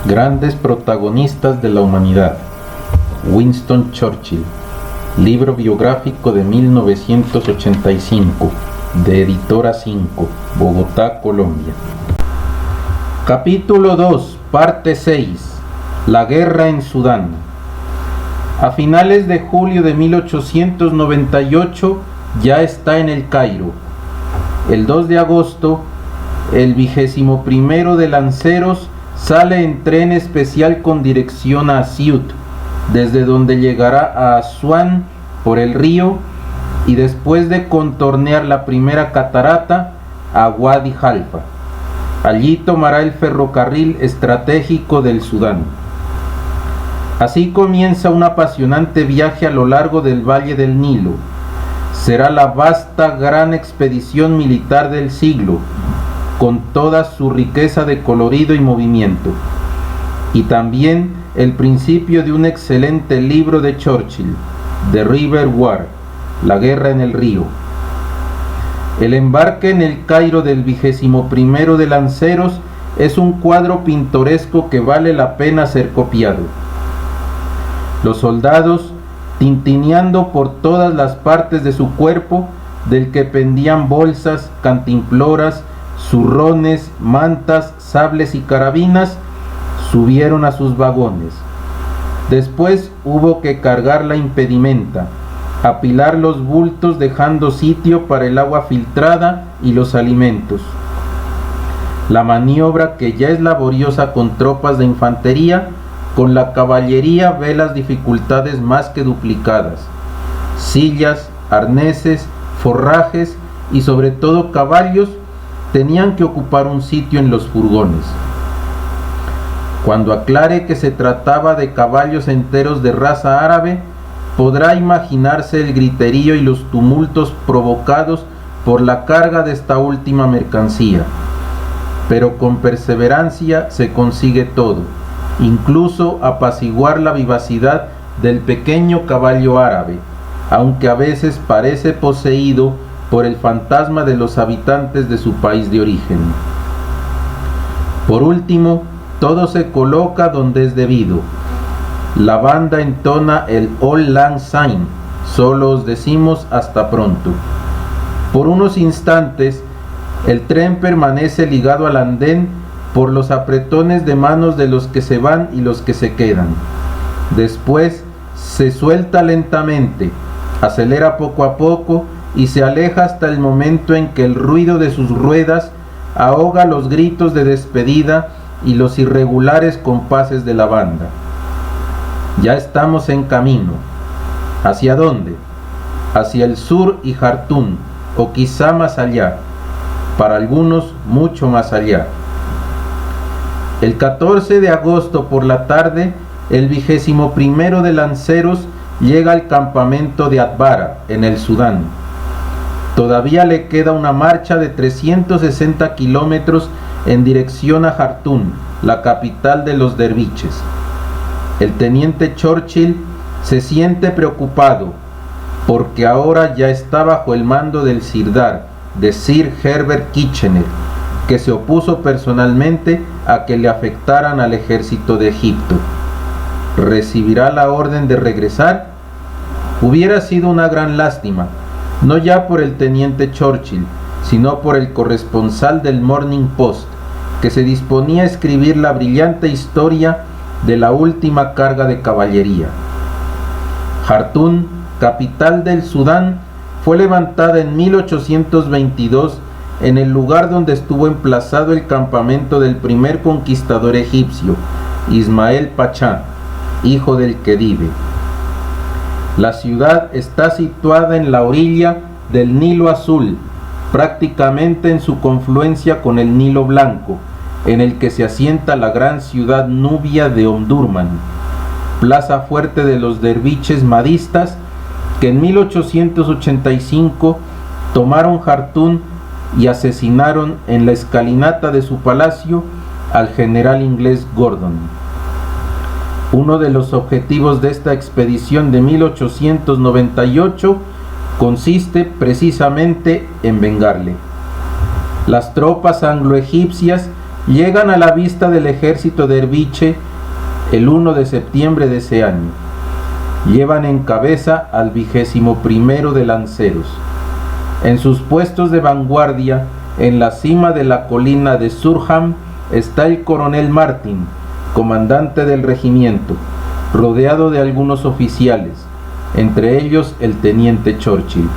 Grandes protagonistas de la humanidad. Winston Churchill. Libro biográfico de 1985, de Editora 5, Bogotá, Colombia. Capítulo 2, parte 6. La guerra en Sudán. A finales de julio de 1898 ya está en el Cairo. El 2 de agosto, el 21º de Lanceros sale en tren especial con dirección a Asiut, desde donde llegará a Asuán por el río y después de contornear la primera catarata a Wadi Halfa. Allí tomará el ferrocarril estratégico del Sudán. Así comienza un apasionante viaje a lo largo del Valle del Nilo. Será la vasta gran expedición militar del siglo, con toda su riqueza de colorido y movimiento, y también el principio de un excelente libro de Churchill, The River War, La guerra en el río. El embarque en el Cairo del 21º de Lanceros es un cuadro pintoresco que vale la pena ser copiado. Los soldados, tintineando por todas las partes de su cuerpo, del que pendían bolsas, cantimploras, zurrones, mantas, sables y carabinas, subieron a sus vagones. Después hubo que cargar la impedimenta, apilar los bultos dejando sitio para el agua filtrada y los alimentos. La maniobra, que ya es laboriosa con tropas de infantería, con la caballería ve las dificultades más que duplicadas. Sillas, arneses, forrajes y sobre todo caballos tenían que ocupar un sitio en los furgones. Cuando aclare que se trataba de caballos enteros de raza árabe, podrá imaginarse el griterío y los tumultos provocados por la carga de esta última mercancía. Pero con perseverancia se consigue todo, incluso apaciguar la vivacidad del pequeño caballo árabe, aunque a veces parece poseído por el fantasma de los habitantes de su país de origen. Por último, todo se coloca donde es debido. La banda entona el Auld Lang Syne, solo os decimos hasta pronto. Por unos instantes, el tren permanece ligado al andén por los apretones de manos de los que se van y los que se quedan. Después se suelta lentamente, acelera poco a poco y se aleja hasta el momento en que el ruido de sus ruedas ahoga los gritos de despedida y los irregulares compases de la banda. Ya estamos en camino. ¿Hacia dónde? Hacia el sur y Jartún, o quizá más allá, para algunos mucho más allá. El 14 de agosto por la tarde, el 21º de Lanceros llega al campamento de Atbara, en el Sudán. Todavía le queda una marcha de 360 kilómetros en dirección a Jartún, la capital de los derviches. El teniente Churchill se siente preocupado, porque ahora ya está bajo el mando del Sirdar, de Sir Herbert Kitchener, que se opuso personalmente a que le afectaran al ejército de Egipto. ¿Recibirá la orden de regresar? Hubiera sido una gran lástima, no ya por el teniente Churchill, sino por el corresponsal del Morning Post, que se disponía a escribir la brillante historia de la última carga de caballería. Jartún, capital del Sudán, fue levantada en 1822 en el lugar donde estuvo emplazado el campamento del primer conquistador egipcio, Ismael Pachá, hijo del Khedive. La ciudad está situada en la orilla del Nilo Azul, prácticamente en su confluencia con el Nilo Blanco, en el que se asienta la gran ciudad nubia de Omdurmán, plaza fuerte de los derviches mahdistas que en 1885 tomaron Jartún y asesinaron en la escalinata de su palacio al general inglés Gordon. Uno de los objetivos de esta expedición de 1898 consiste precisamente en vengarle. Las tropas anglo-egipcias llegan a la vista del ejército de Derviche el 1 de septiembre de ese año. Llevan en cabeza al 21º de lanceros. En sus puestos de vanguardia, en la cima de la colina de Surham, está el coronel Martin, comandante del regimiento, rodeado de algunos oficiales, entre ellos el teniente Churchill.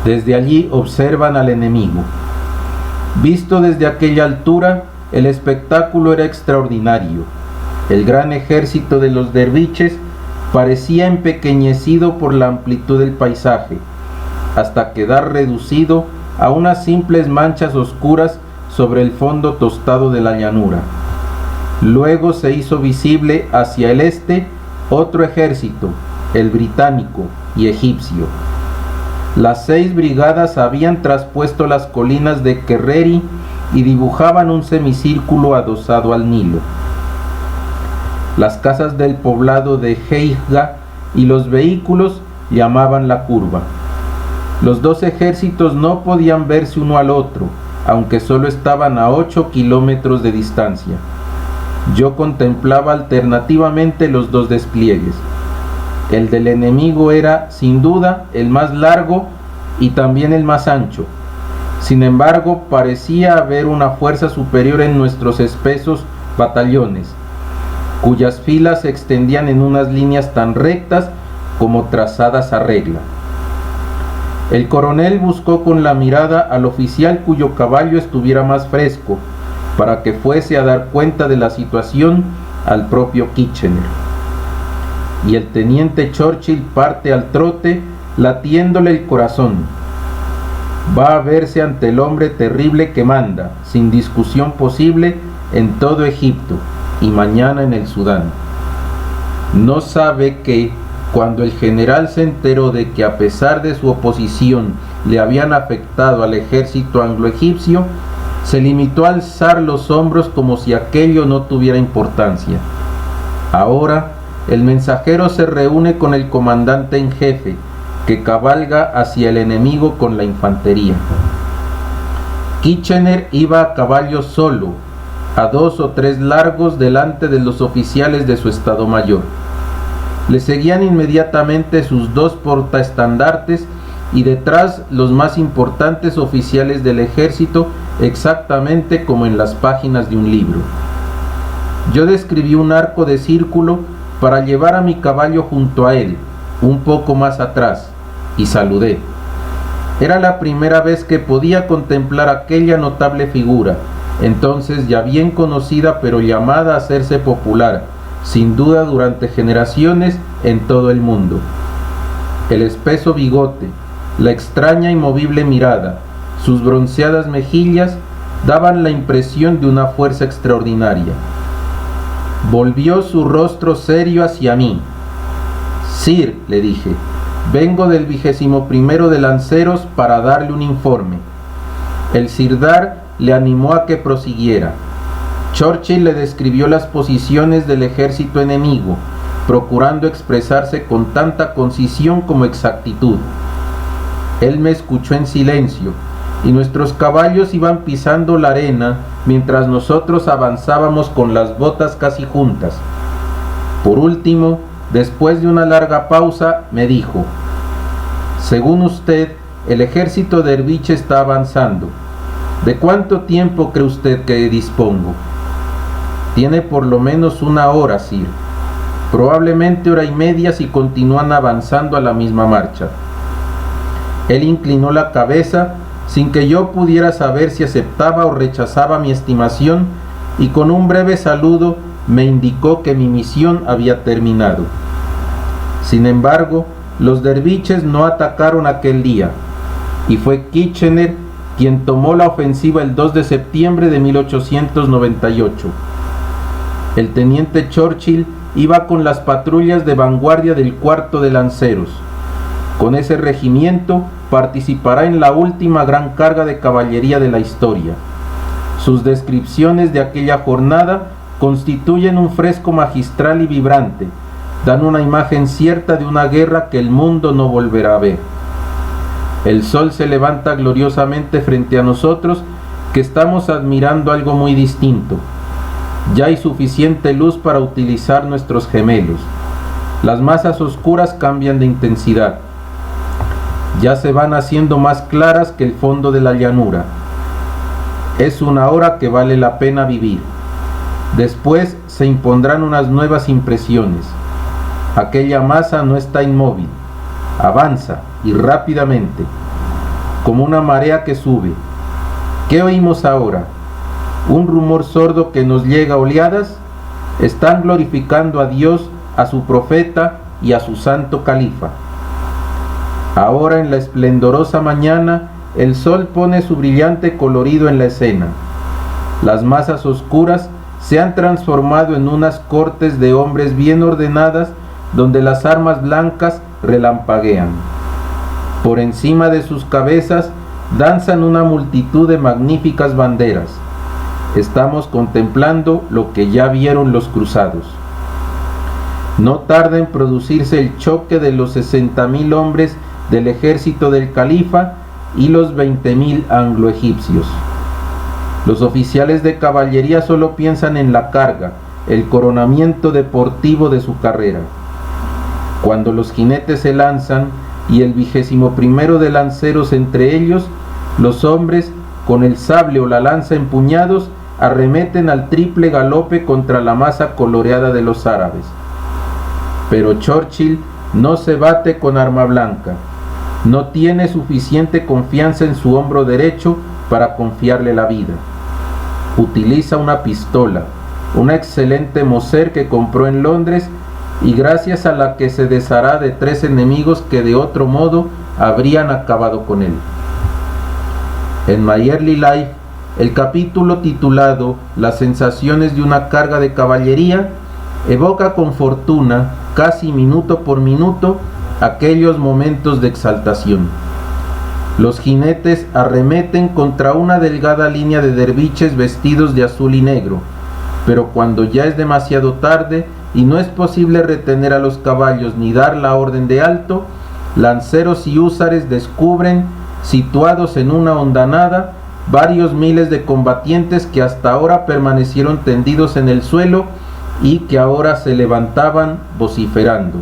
Desde allí observan al enemigo. Visto desde aquella altura, el espectáculo era extraordinario. El gran ejército de los derviches parecía empequeñecido por la amplitud del paisaje, hasta quedar reducido a unas simples manchas oscuras sobre el fondo tostado de la llanura. Luego se hizo visible hacia el este otro ejército, el británico y egipcio. Las 6 brigadas habían traspuesto las colinas de Kerreri y dibujaban un semicírculo adosado al Nilo. Las casas del poblado de Heija y los vehículos llamaban la curva. Los 2 ejércitos no podían verse uno al otro, aunque solo estaban a 8 kilómetros de distancia. Yo contemplaba alternativamente los 2 despliegues. El del enemigo era, sin duda, el más largo y también el más ancho. Sin embargo, parecía haber una fuerza superior en nuestros espesos batallones, cuyas filas se extendían en unas líneas tan rectas como trazadas a regla. El coronel buscó con la mirada al oficial cuyo caballo estuviera más fresco, para que fuese a dar cuenta de la situación al propio Kitchener. Y el teniente Churchill parte al trote, latiéndole el corazón. Va a verse ante el hombre terrible que manda, sin discusión posible, en todo Egipto y mañana en el Sudán. No sabe que, cuando el general se enteró de que a pesar de su oposición le habían afectado al ejército anglo-egipcio, se limitó a alzar los hombros como si aquello no tuviera importancia. Ahora, el mensajero se reúne con el comandante en jefe, que cabalga hacia el enemigo con la infantería. Kitchener iba a caballo solo, a 2 o 3 largos delante de los oficiales de su estado mayor. Le seguían inmediatamente sus 2 portaestandartes y detrás los más importantes oficiales del ejército, exactamente como en las páginas de un libro. Yo describí un arco de círculo para llevar a mi caballo junto a él, un poco más atrás, y saludé. Era la primera vez que podía contemplar aquella notable figura, entonces ya bien conocida pero llamada a hacerse popular, sin duda durante generaciones en todo el mundo. El espeso bigote, la extraña y movible mirada, sus bronceadas mejillas daban la impresión de una fuerza extraordinaria. Volvió su rostro serio hacia mí. Sir, le dije, vengo del 21º de lanceros para darle un informe. El sirdar le animó a que prosiguiera. Churchill le describió las posiciones del ejército enemigo, procurando expresarse con tanta concisión como exactitud. Él me escuchó en silencio, y nuestros caballos iban pisando la arena mientras nosotros avanzábamos con las botas casi juntas. Por último, después de una larga pausa, me dijo: según usted, el ejército de Derviche está avanzando. ¿De cuánto tiempo cree usted que dispongo? Tiene por lo menos 1 hora, Sir. Probablemente 1 hora y media si continúan avanzando a la misma marcha. Él inclinó la cabeza sin que yo pudiera saber si aceptaba o rechazaba mi estimación, y con un breve saludo me indicó que mi misión había terminado. Sin embargo, los derviches no atacaron aquel día, y fue Kitchener quien tomó la ofensiva el 2 de septiembre de 1898. El teniente Churchill iba con las patrullas de vanguardia del 4º de lanceros. Con ese regimiento participará en la última gran carga de caballería de la historia. Sus descripciones de aquella jornada constituyen un fresco magistral y vibrante, dan una imagen cierta de una guerra que el mundo no volverá a ver. El sol se levanta gloriosamente frente a nosotros que estamos admirando algo muy distinto. Ya hay suficiente luz para utilizar nuestros gemelos. Las masas oscuras cambian de intensidad. Ya se van haciendo más claras que el fondo de la llanura. Es una hora que vale la pena vivir. Después se impondrán unas nuevas impresiones. Aquella masa no está inmóvil. Avanza y rápidamente, como una marea que sube. ¿Qué oímos ahora? ¿Un rumor sordo que nos llega a oleadas? Están glorificando a Dios, a su profeta y a su santo califa. Ahora en la esplendorosa mañana, el sol pone su brillante colorido en la escena. Las masas oscuras se han transformado en unas cortes de hombres bien ordenadas, donde las armas blancas relampaguean. Por encima de sus cabezas danzan una multitud de magníficas banderas. Estamos contemplando lo que ya vieron los cruzados. No tarda en producirse el choque de los 60.000 hombres del ejército del califa y los 20.000 anglo-egipcios. Los oficiales de caballería solo piensan en la carga, el coronamiento deportivo de su carrera. Cuando los jinetes se lanzan y el 21º de lanceros entre ellos, los hombres, con el sable o la lanza empuñados, arremeten al triple galope contra la masa coloreada de los árabes. Pero Churchill no se bate con arma blanca. No tiene suficiente confianza en su hombro derecho para confiarle la vida. Utiliza una pistola, una excelente Moser que compró en Londres y gracias a la que se deshará de 3 enemigos que de otro modo habrían acabado con él. En My Early Life, el capítulo titulado Las sensaciones de una carga de caballería evoca con fortuna, casi minuto por minuto, aquellos momentos de exaltación. Los jinetes arremeten contra una delgada línea de derviches vestidos de azul y negro, pero cuando ya es demasiado tarde y no es posible retener a los caballos ni dar la orden de alto, lanceros y húsares descubren, situados en una hondanada, varios miles de combatientes que hasta ahora permanecieron tendidos en el suelo y que ahora se levantaban vociferando.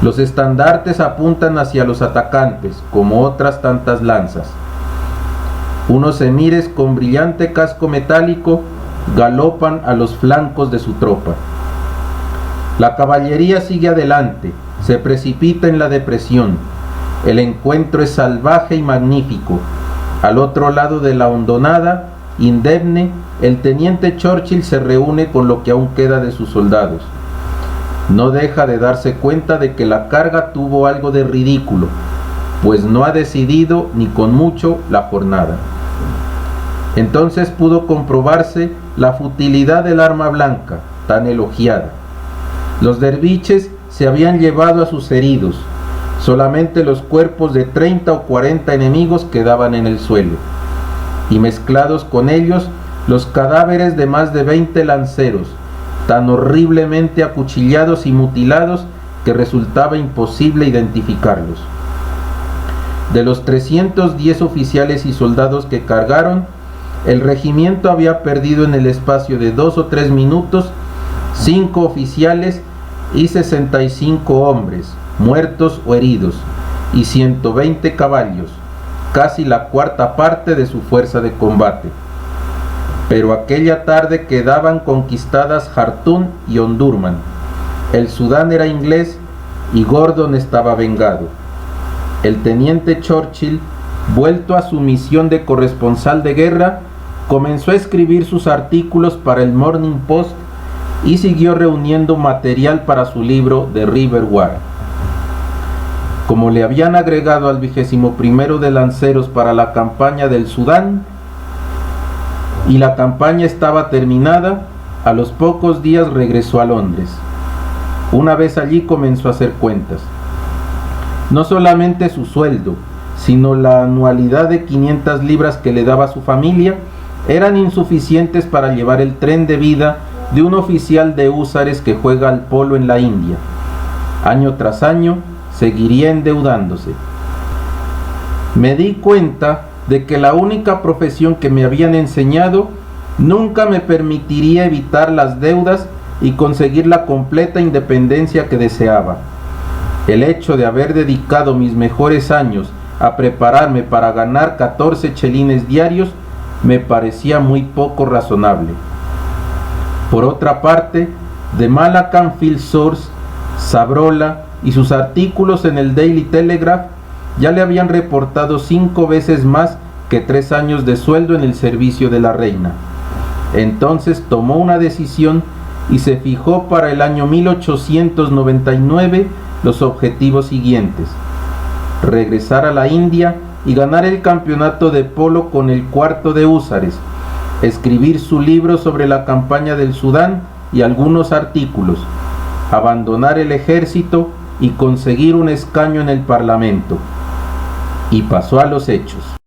Los estandartes apuntan hacia los atacantes, como otras tantas lanzas. Unos emires con brillante casco metálico galopan a los flancos de su tropa. La caballería sigue adelante, se precipita en la depresión. El encuentro es salvaje y magnífico. Al otro lado de la hondonada, indemne, el teniente Churchill se reúne con lo que aún queda de sus soldados. No deja de darse cuenta de que la carga tuvo algo de ridículo, pues no ha decidido ni con mucho la jornada. Entonces pudo comprobarse la futilidad del arma blanca, tan elogiada. Los derviches se habían llevado a sus heridos, solamente los cuerpos de 30 o 40 enemigos quedaban en el suelo, y mezclados con ellos los cadáveres de más de 20 lanceros, tan horriblemente acuchillados y mutilados que resultaba imposible identificarlos. De los 310 oficiales y soldados que cargaron, el regimiento había perdido en el espacio de 2 o 3 minutos 5 oficiales y 65 hombres, muertos o heridos, y 120 caballos, casi la cuarta parte de su fuerza de combate. Pero aquella tarde quedaban conquistadas Jartún y Omdurmán. El Sudán era inglés y Gordon estaba vengado. El teniente Churchill, vuelto a su misión de corresponsal de guerra, comenzó a escribir sus artículos para el Morning Post y siguió reuniendo material para su libro The River War. Como le habían agregado al 21º de lanceros para la campaña del Sudán, y la campaña estaba terminada, a los pocos días regresó a Londres. Una vez allí comenzó a hacer cuentas. No solamente su sueldo, sino la anualidad de 500 libras que le daba su familia, eran insuficientes para llevar el tren de vida de un oficial de húsares que juega al polo en la India. Año tras año seguiría endeudándose. Me di cuenta de que la única profesión que me habían enseñado nunca me permitiría evitar las deudas y conseguir la completa independencia que deseaba. El hecho de haber dedicado mis mejores años a prepararme para ganar 14 chelines diarios me parecía muy poco razonable. Por otra parte, The Malacan Field Source, Sabrola y sus artículos en el Daily Telegraph ya le habían reportado 5 veces más que 3 años de sueldo en el servicio de la reina. Entonces tomó una decisión y se fijó para el año 1899 los objetivos siguientes: regresar a la India y ganar el campeonato de polo con el cuarto de húsares, escribir su libro sobre la campaña del Sudán y algunos artículos, abandonar el ejército y conseguir un escaño en el Parlamento. Y pasó a los hechos.